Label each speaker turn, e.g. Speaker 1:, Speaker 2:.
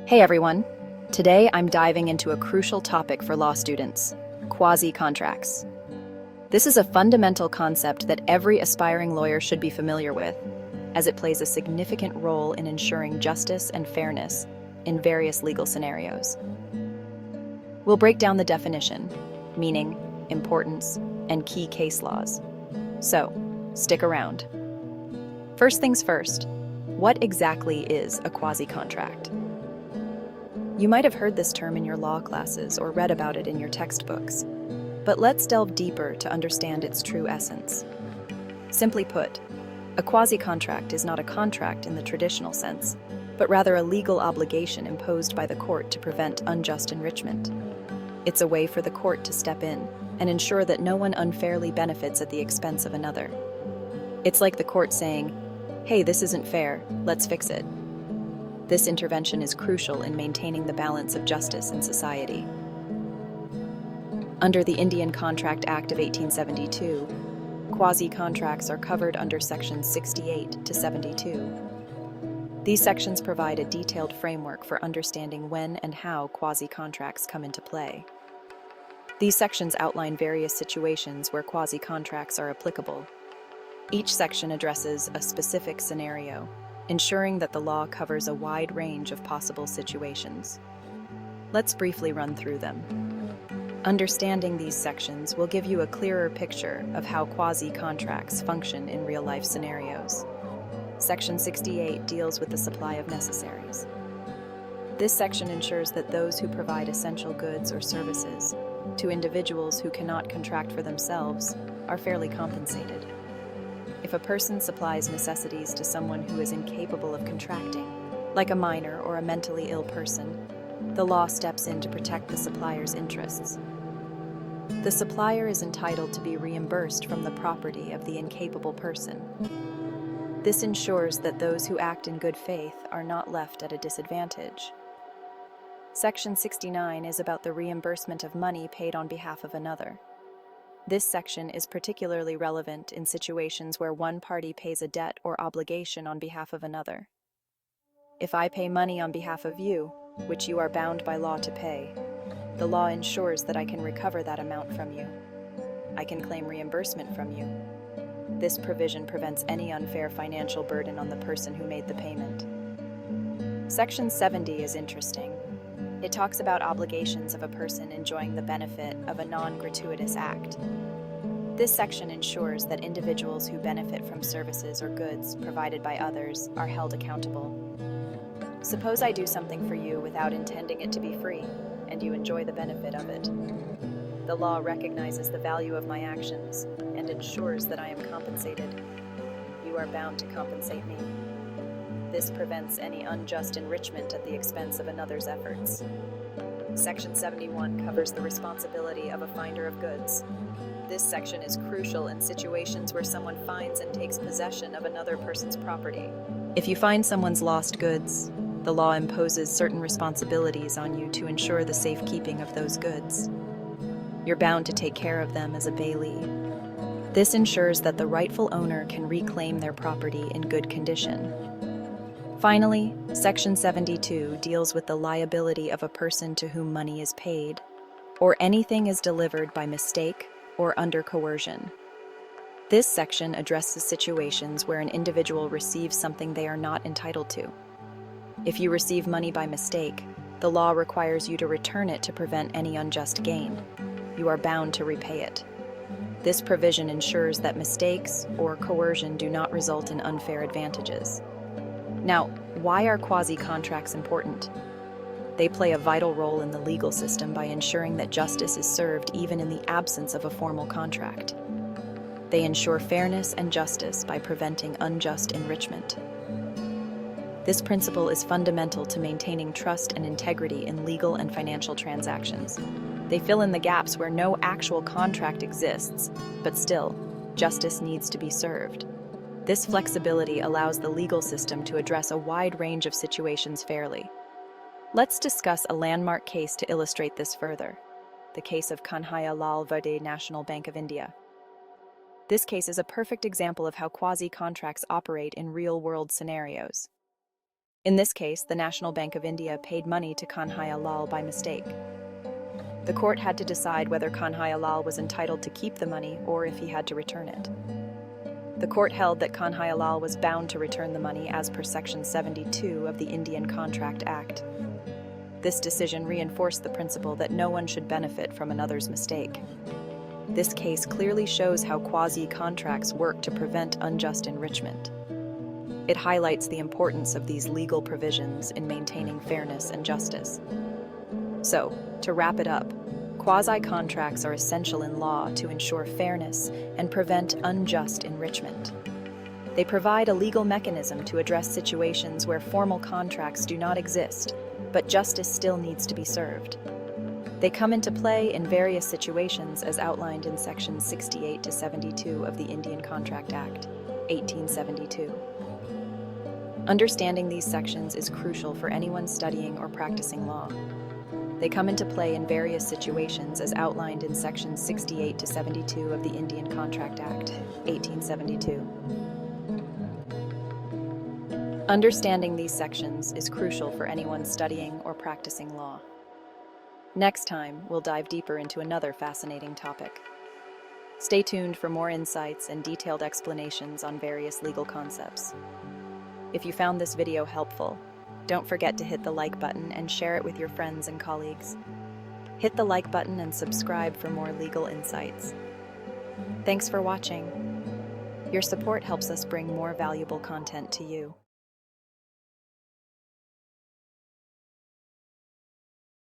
Speaker 1: Hey everyone! Today I'm diving into a crucial topic for law students, quasi contracts. This is a fundamental concept that every aspiring lawyer should be familiar with, as it plays a significant role in ensuring justice and fairness in various legal scenarios. We'll break down the definition, meaning, importance, and key case laws. So, stick around. First things first, what exactly is a quasi contract? You might have heard this term in your law classes or read about it in your textbooks, but let's delve deeper to understand its true essence. Simply put, a quasi-contract is not a contract in the traditional sense, but rather a legal obligation imposed by the court to prevent unjust enrichment. It's a way for the court to step in and ensure that no one unfairly benefits at the expense of another. It's like the court saying, "Hey, this isn't fair, let's fix it." This intervention is crucial in maintaining the balance of justice in society. Under the Indian Contract Act of 1872, quasi-contracts are covered under Sections 68 to 72. These sections provide a detailed framework for understanding when and how quasi-contracts come into play. These sections outline various situations where quasi-contracts are applicable. Each section addresses a specific scenario, ensuring that the law covers a wide range of possible situations. Let's briefly run through them. Understanding these sections will give you a clearer picture of how quasi-contracts function in real-life scenarios. Section 68 deals with the supply of necessaries. This section ensures that those who provide essential goods or services to individuals who cannot contract for themselves are fairly compensated. If a person supplies necessities to someone who is incapable of contracting, like a minor or a mentally ill person, the law steps in to protect the supplier's interests. The supplier is entitled to be reimbursed from the property of the incapable person. This ensures that those who act in good faith are not left at a disadvantage. Section 69 is about the reimbursement of money paid on behalf of another. This section is particularly relevant in situations where one party pays a debt or obligation on behalf of another. If I pay money on behalf of you, which you are bound by law to pay, the law ensures that I can recover that amount from you. I can claim reimbursement from you. This provision prevents any unfair financial burden on the person who made the payment. Section 70 is interesting. It talks about obligations of a person enjoying the benefit of a non-gratuitous act. This section ensures that individuals who benefit from services or goods provided by others are held accountable. Suppose I do something for you without intending it to be free, and you enjoy the benefit of it. The law recognizes the value of my actions and ensures that I am compensated. You are bound to compensate me. This prevents any unjust enrichment at the expense of another's efforts. Section 71 covers the responsibility of a finder of goods. This section is crucial in situations where someone finds and takes possession of another person's property. If you find someone's lost goods, the law imposes certain responsibilities on you to ensure the safekeeping of those goods. You're bound to take care of them as a bailee. This ensures that the rightful owner can reclaim their property in good condition. Finally, Section 72 deals with the liability of a person to whom money is paid, or anything is delivered by mistake or under coercion. This section addresses situations where an individual receives something they are not entitled to. If you receive money by mistake, the law requires you to return it to prevent any unjust gain. You are bound to repay it. This provision ensures that mistakes or coercion do not result in unfair advantages. Now, why are quasi-contracts important? They play a vital role in the legal system by ensuring that justice is served even in the absence of a formal contract. They ensure fairness and justice by preventing unjust enrichment. This principle is fundamental to maintaining trust and integrity in legal and financial transactions. They fill in the gaps where no actual contract exists, but still, justice needs to be served. This flexibility allows the legal system to address a wide range of situations fairly. Let's discuss a landmark case to illustrate this further, the case of Kanhaiya Lal Vade National Bank of India. This case is a perfect example of how quasi-contracts operate in real-world scenarios. In this case, the National Bank of India paid money to Kanhaiya Lal by mistake. The court had to decide whether Kanhaiya Lal was entitled to keep the money or if he had to return it. The court held that Kanhaiya Lal was bound to return the money as per Section 72 of the Indian Contract Act. This decision reinforced the principle that no one should benefit from another's mistake. This case clearly shows how quasi-contracts work to prevent unjust enrichment. It highlights the importance of these legal provisions in maintaining fairness and justice. So, to wrap it up, quasi-contracts are essential in law to ensure fairness and prevent unjust enrichment. They provide a legal mechanism to address situations where formal contracts do not exist, but justice still needs to be served. They come into play in various situations as outlined in Sections 68 to 72 of the Indian Contract Act, 1872. Understanding these sections is crucial for anyone studying or practicing law. They come into play in various situations as outlined in Sections 68 to 72 of the Indian Contract Act, 1872. Understanding these sections is crucial for anyone studying or practicing law. Next time, we'll dive deeper into another fascinating topic. Stay tuned for more insights and detailed explanations on various legal concepts. If you found this video helpful, don't forget to hit the like button and share it with your friends and colleagues. Hit the like button and subscribe for more legal insights. Thanks for watching. Your support helps us bring more valuable content to you.